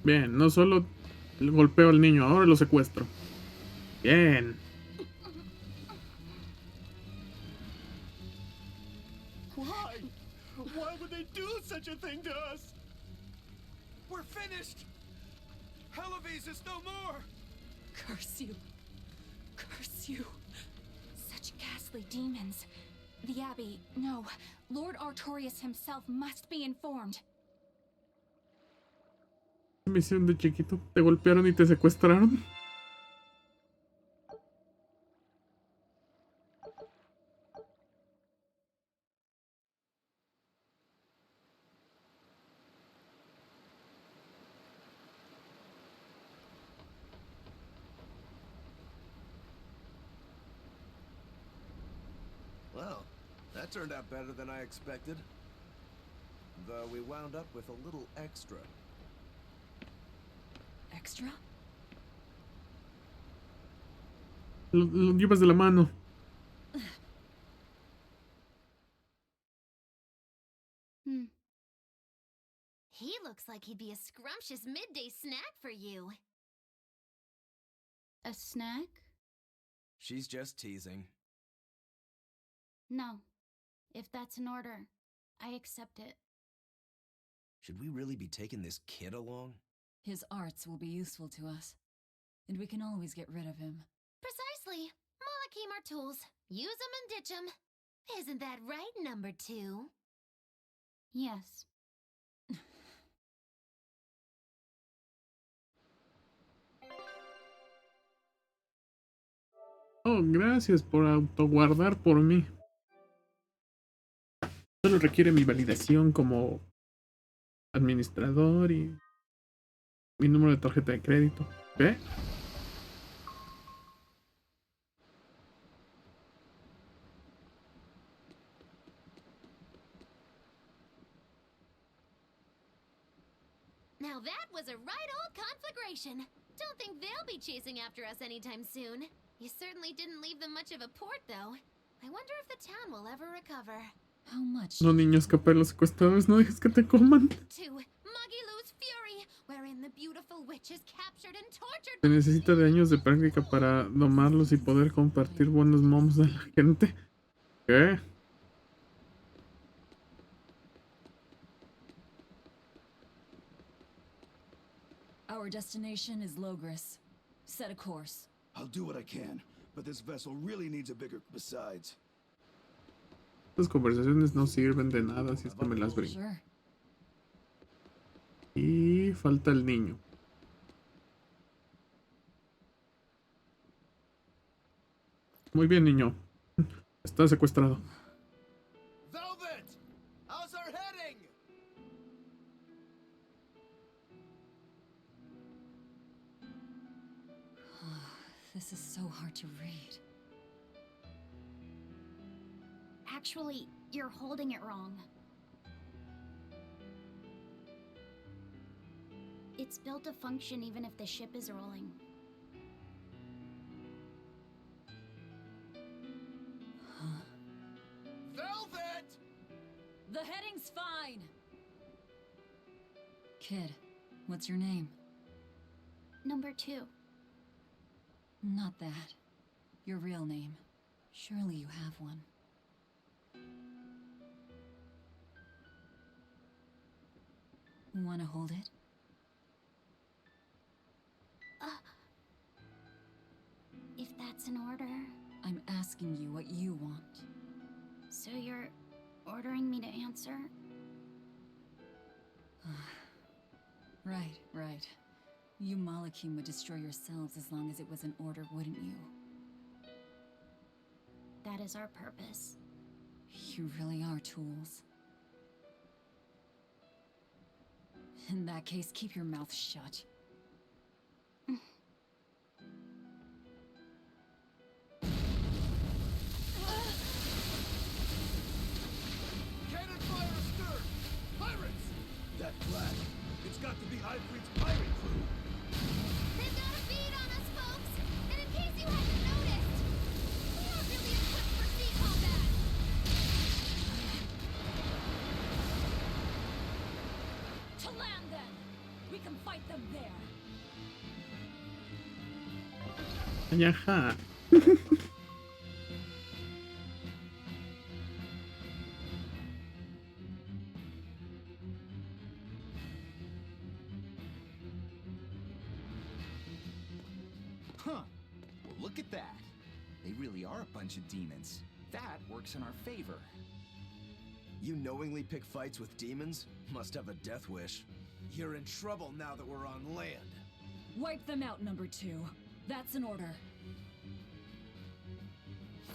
Bien, no solo golpeo al niño, ahora lo secuestro. Bien. Why? Why would they do such a thing to us? We're finished! Helives is no more! Curse you. Curse you. Such ghastly demons. The Abbey, no. Lord Artorias himself must be informed. Misión de chiquito. Te golpearon y te secuestraron. Well, that turned out better than I expected. Though we wound up with a little extra. Extra? Lo llevas de la mano. He looks like he'd be a scrumptious midday snack for you. A snack? She's just teasing. No. If that's an order, I accept it. Should we really be taking this kid along? His arts will be useful to us, and we can always get rid of him. Precisely. Malakim are tools. Use them and ditch them. Isn't that right, number 2? Yes. Oh, gracias por autoguardar por mí. Solo requiere mi validación como administrador y mi número de tarjeta de crédito. ¿Qué? Now that was a right old conflagration. Don't think they'll be chasing after us anytime soon. You certainly didn't leave them much of a port, though. I wonder if the town will ever recover. How much? No, niño, escapé de los secuestradores. No dejes que te coman. 2. Magilu's Fury, wherein the beautiful witch is captured and tortured. Se necesita de años de práctica para domarlos y poder compartir buenos momos a la gente. ¿Qué? Our destination is Logris. Set a course. I'll do what I can, but this vessel really needs a bigger... Besides... Estas conversaciones no sirven de nada si es que me las brinco. Sure. Y falta el niño. Muy bien, niño. Está secuestrado. Velvet! How's our heading? This is so hard to read. Actually, you're holding it wrong. It's built to function even if the ship is rolling. Velvet! The heading's fine! Kid, what's your name? Number 2. Not that. Your real name. Surely you have one. Wanna hold it? If that's an order... I'm asking you what you want. So you're ordering me to answer? Right. You Malakim would destroy yourselves as long as it was an order, wouldn't you? That is our purpose. You really are tools. In that case, keep your mouth shut. Cannon fire astern! Pirates! That flag, it's got to be Ifrit's pirate crew. They've got a bead on us, folks! And in case you hadn't noticed, we aren't really equipped for sea combat! To land then! We can fight them there! Ajá. Huh. Well, look at that. They really are a bunch of demons. That works in our favor. You knowingly pick fights with demons? Must have a death wish. You're in trouble now that we're on land. Wipe them out, number 2. That's an order.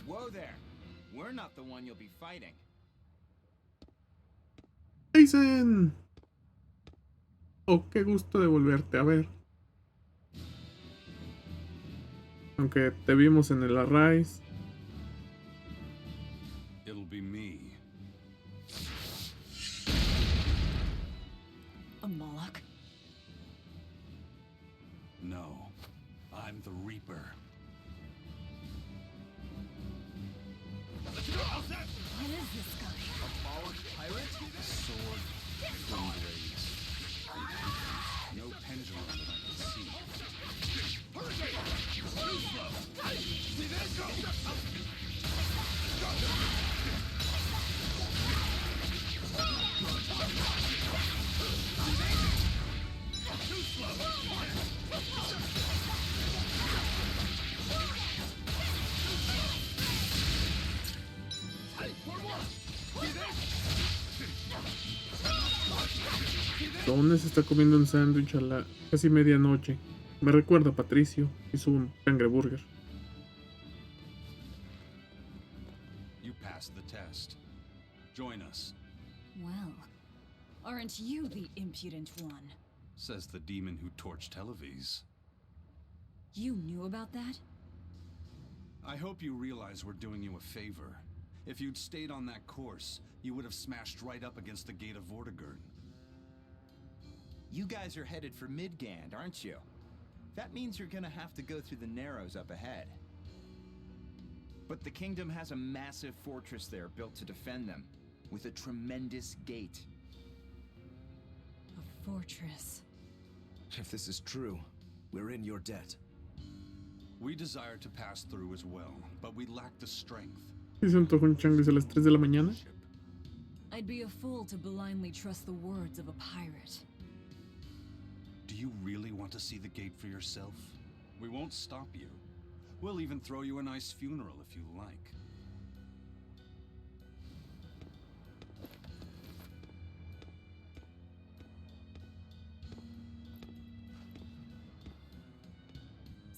Whoa there. We're not the one you'll be fighting. Jason. Oh, qué gusto de volverte a ver. Aunque te vimos en el Arraiz. It'll be me. A Moloch? No, I'm the Reaper. What is this guy? A Moloch pirate? Sword, twin blades. No pendulum that I can see. ¿Dónde se está comiendo un sándwich a la casi medianoche? Me recuerda a Patricio, hizo un cangreburger. You passed the test. Join us, Well, aren't you the impudent one? says the demon who torched Televis. You knew about that? I hope you realize we're doing you a favor. If you'd stayed on that course, you would have smashed right up against the gate of Vortigern. You guys are headed for Midgand, aren't you? That means you're gonna have to go through the Narrows up ahead. But the kingdom has a massive fortress there built to defend them, with a tremendous gate. A fortress. If this is true, we're in your debt. We desire to pass through as well, but we lack the strength. ¿Y se antoja un changuis a las 3 de la mañana? I'd be a fool to blindly trust the words of a pirate. Do you really want to see the gate for yourself? We won't stop you. We'll even throw you a nice funeral if you like.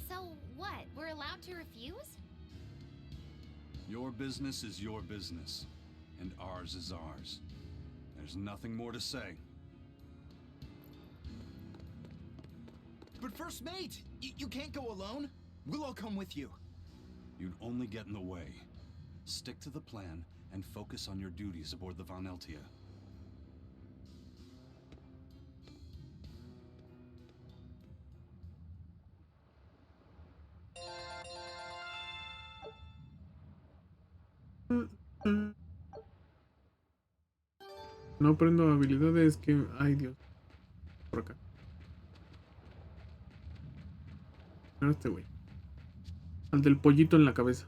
So what? We're allowed to refuse? Your business is your business, and ours is ours. There's nothing more to say. But First Mate, you can't go alone. We'll all come with you. You'd only get in the way. Stick to the plan and focus on your duties aboard the Von Eltia. No aprendo habilidades que... Ay, Dios. Por acá. No, este güey. Al del pollito en la cabeza.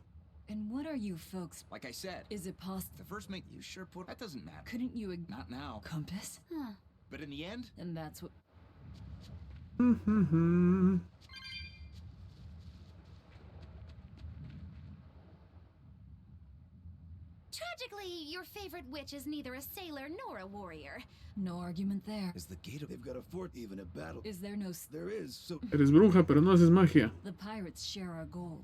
And what are you folks? Like I said, Is it possible? the First Mate you sure put... That doesn't matter. Couldn't you Not now. compass? Huh. But in the end, And that's what. Tragically, your favorite witch is neither a sailor nor a warrior. No argument there. Is the gate of... They've got a fort, even a battle. Is there no? There is, so... Eres bruja, pero no haces magia. The pirates share our goal.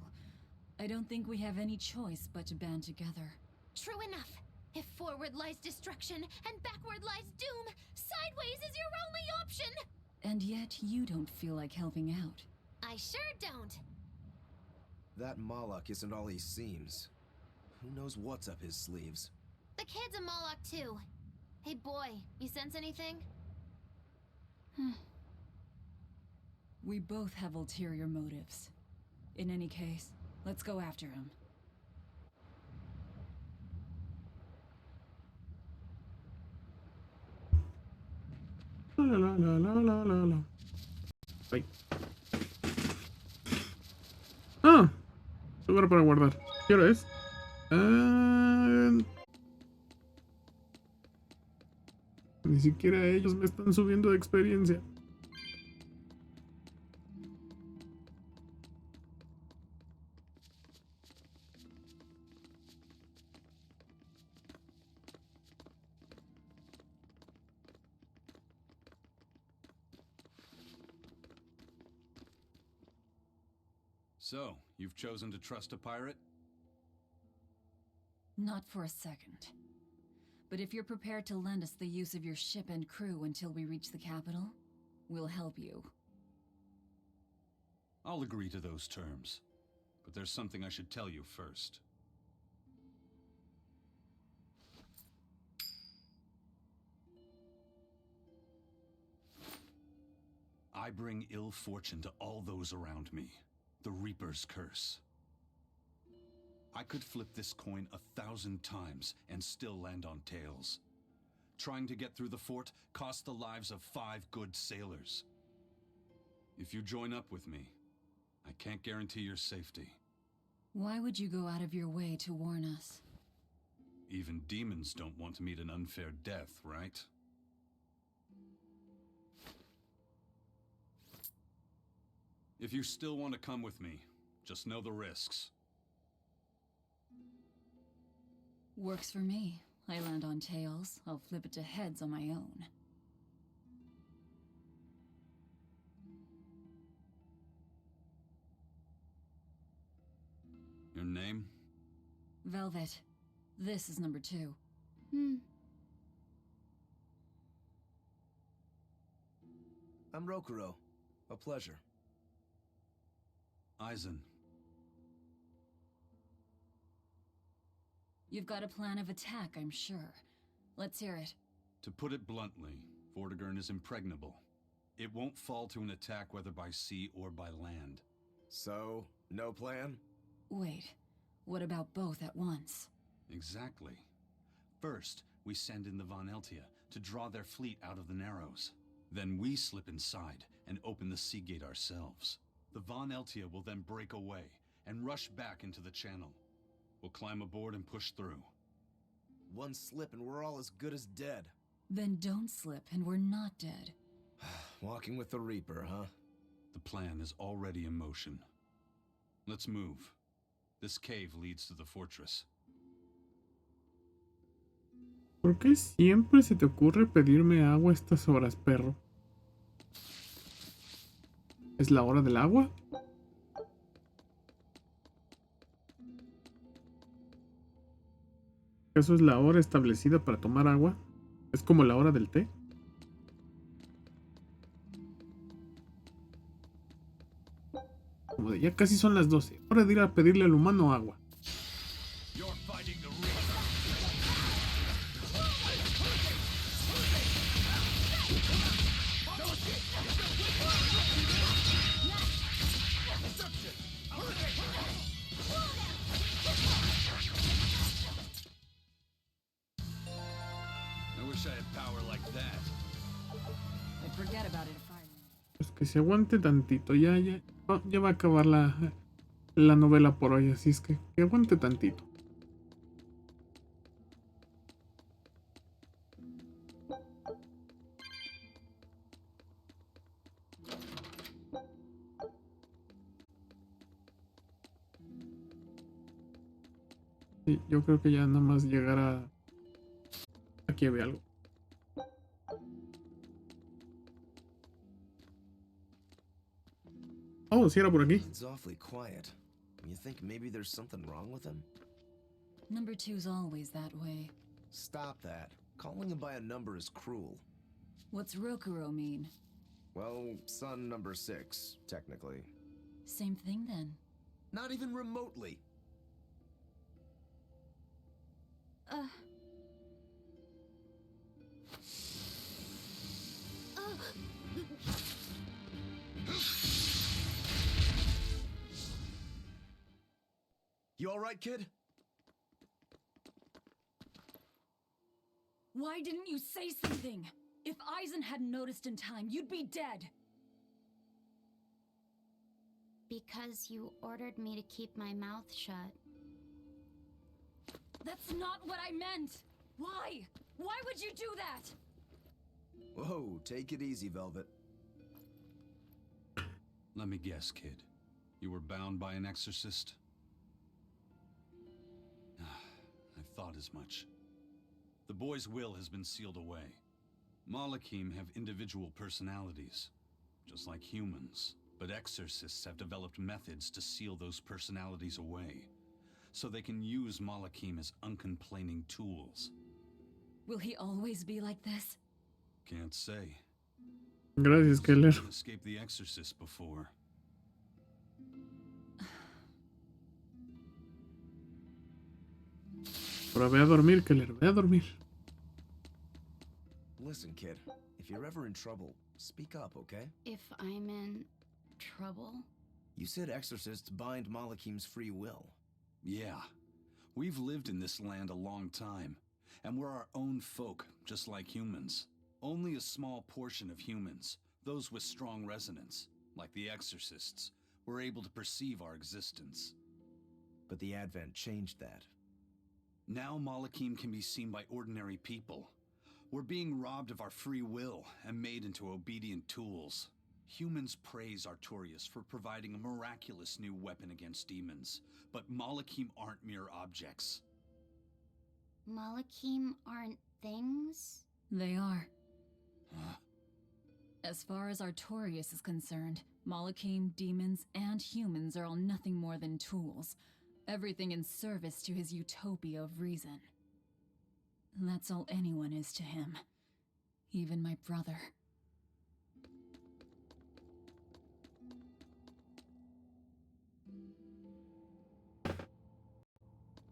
I don't think we have any choice but to band together. True enough. If forward lies destruction and backward lies doom, sideways is your only option! And yet you don't feel like helping out. I sure don't. That Moloch isn't all he seems. Who knows what's up his sleeves? The kid's a Moloch too. Hey boy, you sense anything? We both have ulterior motives. In any case, let's go after him. La la la la la la la. Ay. Ah, lugar para guardar. ¿Qué hora es? Ni siquiera ellos me están subiendo de experiencia. So, you've chosen to trust a pirate? Not for a second. But if you're prepared to lend us the use of your ship and crew until we reach the capital, we'll help you. I'll agree to those terms. But there's something I should tell you first. I bring ill fortune to all those around me. The Reaper's curse. I could flip this coin 1,000 times and still land on tails. Trying to get through the fort cost the lives of 5 good sailors. If you join up with me, I can't guarantee your safety. Why would you go out of your way to warn us? Even demons don't want to meet an unfair death, right? If you still want to come with me, just know the risks. Works for me. I land on tails, I'll flip it to heads on my own. Your name? Velvet. This is number 2. I'm Rokuro. A pleasure. Aizen. You've got a plan of attack, I'm sure. Let's hear it. To put it bluntly, Vortigern is impregnable. It won't fall to an attack whether by sea or by land. So, no plan? Wait, what about both at once? Exactly. First, we send in the Von Eltia to draw their fleet out of the Narrows. Then we slip inside and open the sea gate ourselves. The Von Eltia will then break away and rush back into the channel. We'll climb aboard and push through. One slip and we're all as good as dead. Then don't slip and we're not dead. Walking with the Reaper, huh? The plan is already in motion. Let's move. This cave leads to the fortress. ¿Por qué siempre se te ocurre pedirme agua a estas horas, perro? ¿Es la hora del agua? ¿Acaso es la hora establecida para tomar agua? ¿Es como la hora del té? Como de ya casi son las 12. Hora de ir a pedirle al humano agua. Pues que se aguante tantito. Ya va a acabar la novela por hoy. Así es que aguante tantito. Sí, yo creo que ya nada más llegar a... Aquí había algo. Oh, sí era por aquí. It's awfully quiet. You think maybe there's something wrong with him? Number 2's always that way. Stop that. Calling him by a number is cruel. What's Rokuro mean? Well, son number 6, technically. Same thing then. Not even remotely. You alright, kid? Why didn't you say something? If Aizen hadn't noticed in time, you'd be dead. Because you ordered me to keep my mouth shut. That's not what I meant! Why? Why would you do that? Whoa, take it easy, Velvet. Let me guess, kid. You were bound by an exorcist? I thought as much. The boy's will has been sealed away. Malakim have individual personalities, just like humans. But exorcists have developed methods to seal those personalities away, so they can use Malakim as uncomplaining tools. Will he always be like this? Can't say. Gracias, Keller. Escaped the exorcist before. Pero ve a dormir, Keller, ve a dormir. Listen, kid. If you're ever in trouble, Speak up, okay? If I'm in trouble? You said exorcists bind Malakim's free will. Yeah. We've lived in this land a long time, and we're our own folk, just like humans. Only a small portion of humans, those with strong resonance, like the exorcists, were able to perceive our existence. But the Advent changed that. Now Malakim can be seen by ordinary people. We're being robbed of our free will and made into obedient tools. Humans praise Artorias for providing a miraculous new weapon against demons, but Malakim aren't mere objects. Malakim aren't things? They are. As far as Artorias is concerned, Malakim, demons, and humans are all nothing more than tools. Everything in service to his utopia of reason. That's all anyone is to him. Even my brother.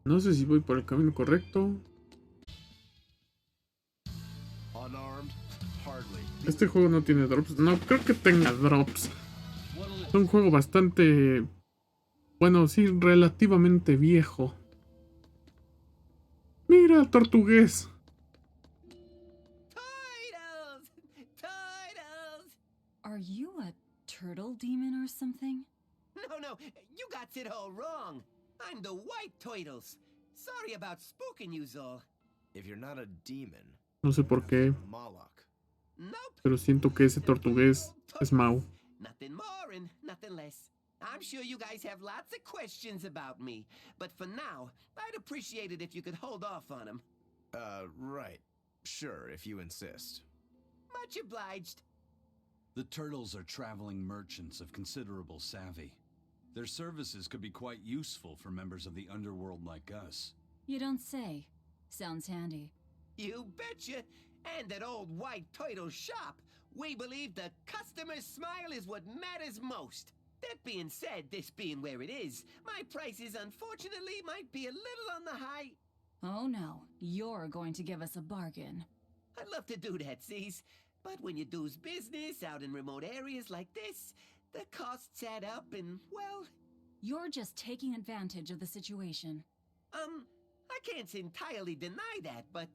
No sé si voy por el camino correcto. Unarmed? Hardly. Este juego no tiene drops. No creo que tenga drops. Es un juego bastante... Bueno, sí, relativamente viejo. Mira, tortugués. Turtles! Turtles! Are you a turtle demon or something? No, you got it all wrong. I'm the white turtles. Sorry about spooking you, Zol. If you're not a demon, No sé por qué, Malak. Nope. pero siento que ese tortugués es Mau. Nothing more and nothing less. I'm sure you guys have lots of questions about me, but for now, I'd appreciate it if you could hold off on them. Right. Sure, if you insist. Much obliged. The turtles are traveling merchants of considerable savvy. Their services could be quite useful for members of the underworld like us. You don't say. Sounds handy. You betcha. And at old white turtle shop, we believe the customer's smile is what matters most. That being said, this being where it is, my prices unfortunately might be a little on the high. Oh no, you're going to give us a bargain. I'd love to do that, C's. But when you do's business out in remote areas like this, the costs add up and, well... You're just taking advantage of the situation. I can't entirely deny that, but...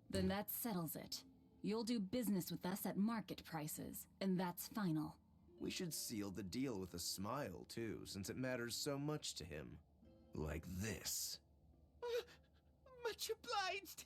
Then that settles it. You'll do business with us at market prices, and that's final. We should seal the deal with a smile, too, since it matters so much to him. Like this. Much obliged.